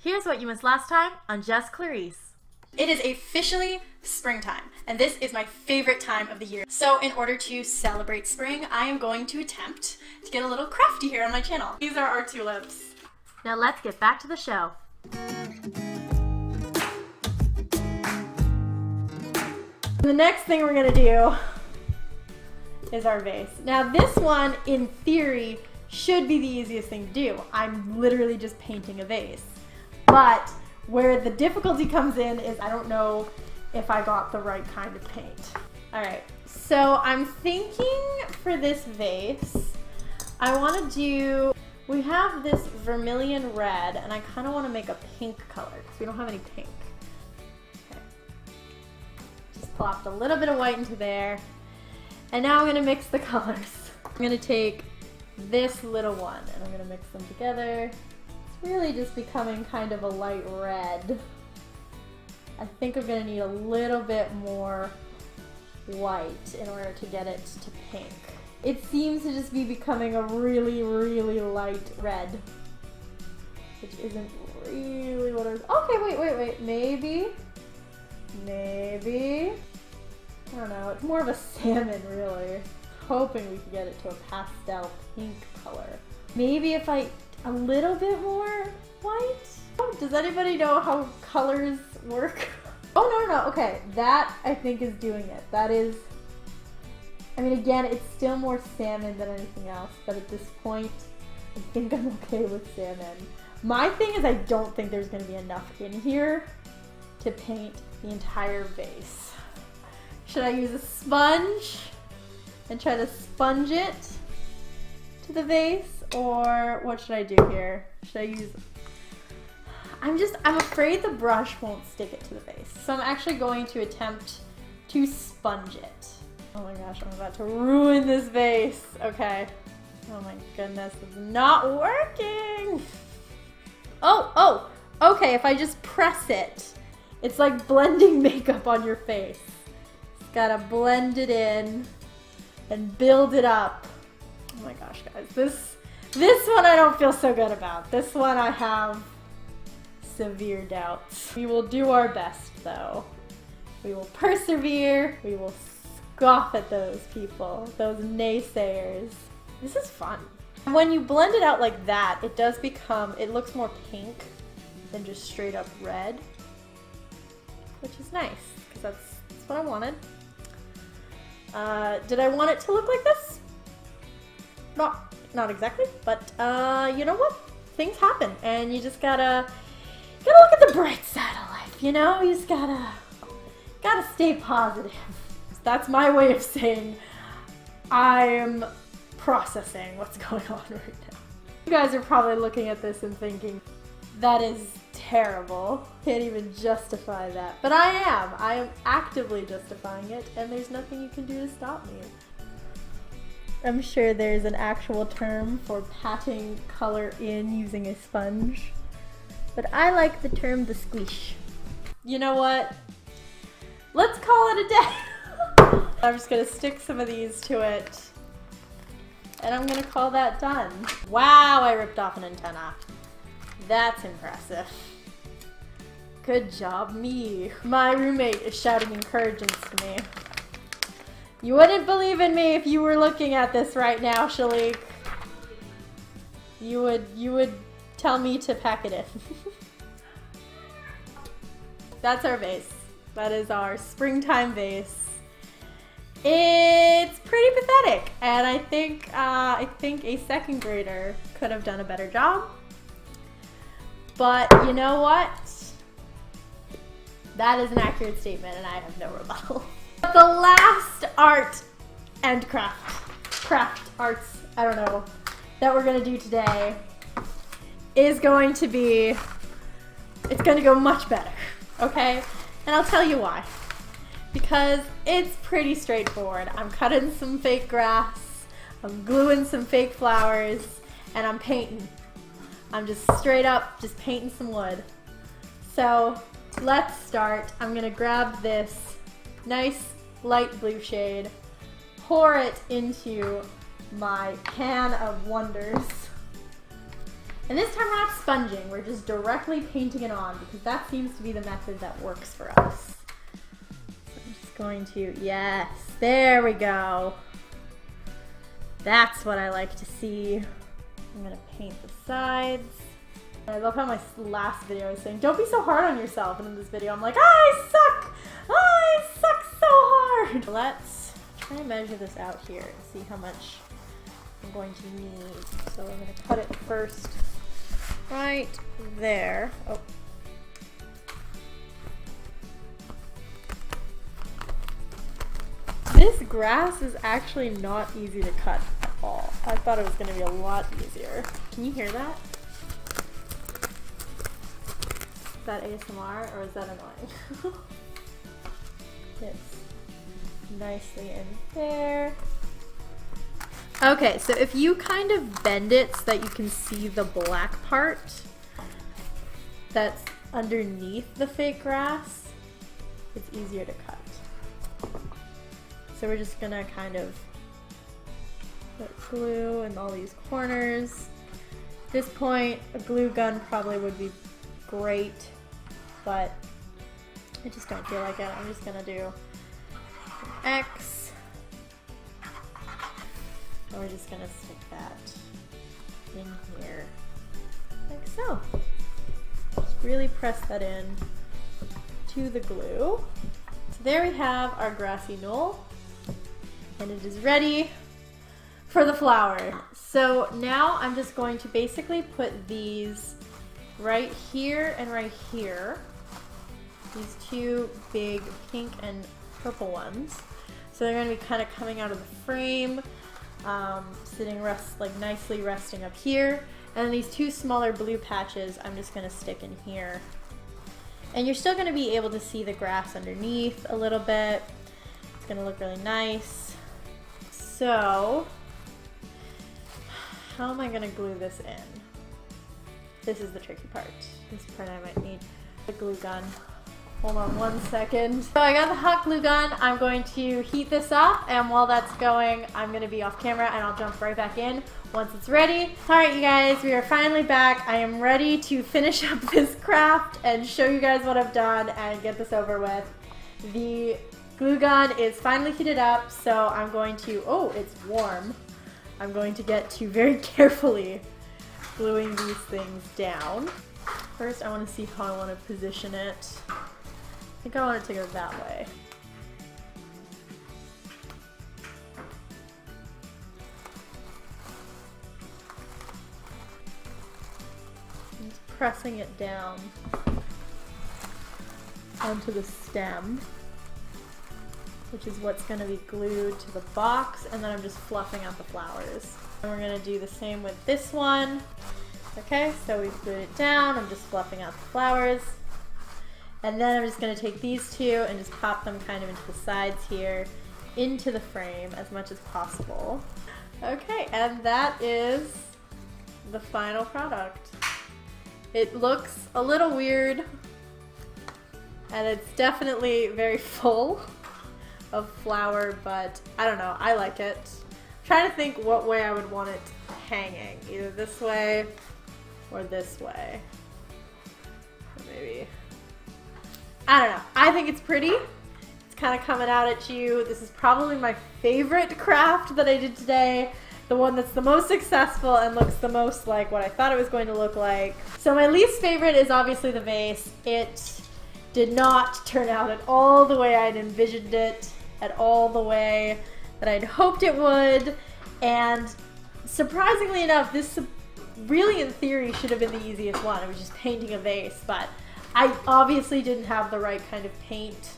Here's what you missed last time on Just Clarice. It is officially springtime, and this is my favorite time of the year. So in order to celebrate spring, I am going to attempt to get a little crafty here on my channel. These are our tulips. Now let's get back to the show. The next thing we're gonna do is our vase. Now this one, in theory, should be the easiest thing to do. I'm literally just painting a vase. But where the difficulty comes in is I don't know if I got the right kind of paint. All right, so I'm thinking for this vase, I wanna do, we have this vermilion red and I kinda wanna make a pink color because we don't have any pink. Okay. Just plopped a little bit of white into there. And now I'm gonna mix the colors. I'm gonna take this little one and I'm gonna mix them together. It's really just becoming kind of a light red. I think I'm gonna need a little bit more white in order to get it to pink. It seems to just be becoming a really, really light red, which isn't really what I was, okay, wait, maybe, I don't know, it's more of a salmon really. Hoping we could get it to a pastel pink color. Maybe if a little bit more white? Does anybody know how colors work? Oh, no, okay, that I think is doing it. That is, I mean, again, it's still more salmon than anything else, but at this point, I think I'm okay with salmon. My thing is I don't think there's gonna be enough in here to paint the entire vase. Should I use a sponge and try to sponge it to the vase, or what should I do here? Should I use, I'm afraid the brush won't stick it to the vase. So I'm actually going to attempt to sponge it. Oh my gosh, I'm about to ruin this vase. Okay. Oh my goodness, it's not working. Oh, okay, if I just press it, it's like blending makeup on your face. Just gotta blend it in and build it up. Oh my gosh, guys, this one I don't feel so good about. This one I have severe doubts. We will do our best though. We will persevere. We will scoff at those people, those naysayers. This is fun. When you blend it out like that, it does become, it looks more pink than just straight up red, which is nice because that's what I wanted. Did I want it to look like this? Not exactly, but you know what? Things happen, and you just gotta look at the bright side of life, you know? You just gotta stay positive. That's my way of saying I'm processing what's going on right now. You guys are probably looking at this and thinking, that is terrible. Can't even justify that. But I am actively justifying it, and there's nothing you can do to stop me. I'm sure there's an actual term for patting color in using a sponge, but I like the term the squish. You know what? Let's call it a day. I'm just gonna stick some of these to it, and I'm gonna call that done. Wow, I ripped off an antenna. That's impressive. Good job, me. My roommate is shouting encouragements to me. You wouldn't believe in me if you were looking at this right now, Shalik. You would tell me to pack it in. That's our vase. That is our springtime vase. It's pretty pathetic, and I think a second grader could have done a better job. But you know what? That is an accurate statement, and I have no rebuttal. The last art and craft arts, I don't know, that we're gonna do today is going to be, it's gonna go much better, okay? And I'll tell you why. Because it's pretty straightforward. I'm cutting some fake grass, I'm gluing some fake flowers, and I'm painting. I'm just straight up just painting some wood. So let's start. I'm gonna grab this nice light blue shade, pour it into my can of wonders, And this time we're not sponging, we're just directly painting it on because that seems to be the method that works for us. So I'm just going to, yes, there we go. That's what I like to see. I'm gonna paint the sides. I love how my last video was saying, don't be so hard on yourself. And in this video, I'm like, I suck! I suck so hard! Let's try and measure this out here and see how much I'm going to need. So I'm gonna cut it first right there. Oh. This grass is actually not easy to cut at all. I thought it was gonna be a lot easier. Can you hear that? Is that ASMR or is that annoying? It's nicely in there. Okay, so if you kind of bend it so that you can see the black part that's underneath the fake grass, it's easier to cut. So we're just gonna kind of put glue in all these corners. At this point, a glue gun probably would be great, but I just don't feel like it. I'm just gonna do an X. And we're just gonna stick that in here, like so. Just really press that in to the glue. So there we have our grassy knoll, and it is ready for the flower. So now I'm just going to basically put these right here and right here. These two big pink and purple ones. So they're going to be kind of coming out of the frame, sitting like nicely resting up here. And then these two smaller blue patches I'm just going to stick in here. And you're still going to be able to see the grass underneath a little bit. It's going to look really nice. So, how am I going to glue this in? This is the tricky part. This part I might need a glue gun. Hold on one second. So I got the hot glue gun. I'm going to heat this up, and while that's going, I'm gonna be off camera and I'll jump right back in once it's ready. All right, you guys, we are finally back. I am ready to finish up this craft and show you guys what I've done and get this over with. The glue gun is finally heated up, so I'm going to, oh, it's warm. I'm going to get to very carefully gluing these things down. First, I want to see how I want to position it. I think I want it to go that way. I'm just pressing it down onto the stem, which is what's going to be glued to the box, and then I'm just fluffing out the flowers. And we're going to do the same with this one. Okay, so we've glued it down. I'm just fluffing out the flowers. And then I'm just going to take these two and just pop them kind of into the sides here, into the frame as much as possible. Okay, and that is the final product. It looks a little weird, and it's definitely very full of flower, but I don't know, I like it. I'm trying to think what way I would want it hanging, either this way or this way. Or maybe, I don't know. I think it's pretty. It's kind of coming out at you. This is probably my favorite craft that I did today. The one that's the most successful and looks the most like what I thought it was going to look like. So my least favorite is obviously the vase. It did not turn out at all the way I'd envisioned it, at all the way that I'd hoped it would. And surprisingly enough, this really in theory should have been the easiest one. It was just painting a vase, but I obviously didn't have the right kind of paint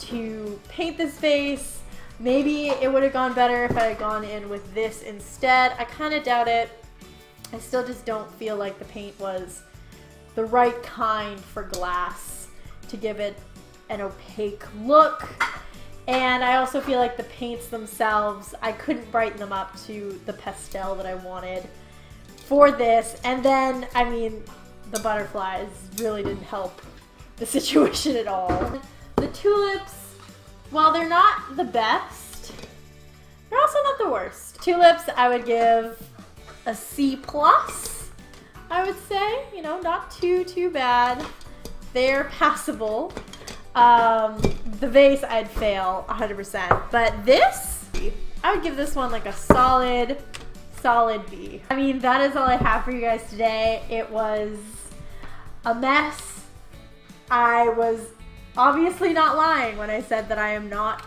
to paint this vase. Maybe it would have gone better if I had gone in with this instead. I kind of doubt it. I still just don't feel like the paint was the right kind for glass to give it an opaque look. And I also feel like the paints themselves, I couldn't brighten them up to the pastel that I wanted for this. And then, I mean, the butterflies really didn't help the situation at all. The tulips, while they're not the best, they're also not the worst. Tulips, I would give a C+. I would say. You know, not too bad. They're passable. The vase I'd fail 100%, but this, I would give this one like a solid B. I mean, that is all I have for you guys today. It was a mess. I was obviously not lying when I said that I am not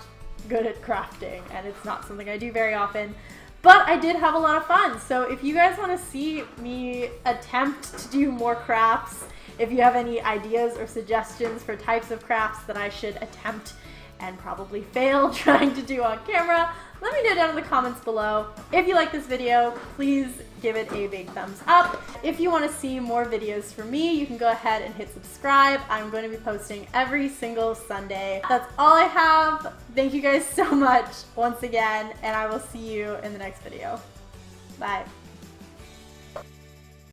good at crafting, and it's not something I do very often, but I did have a lot of fun. So if you guys want to see me attempt to do more crafts, if you have any ideas or suggestions for types of crafts that I should attempt and probably fail trying to do on camera, let me know down in the comments below. If you like this video, please give it a big thumbs up. If you want to see more videos from me, you can go ahead and hit subscribe. I'm going to be posting every single Sunday. That's all I have. Thank you guys so much once again, and I will see you in the next video. Bye.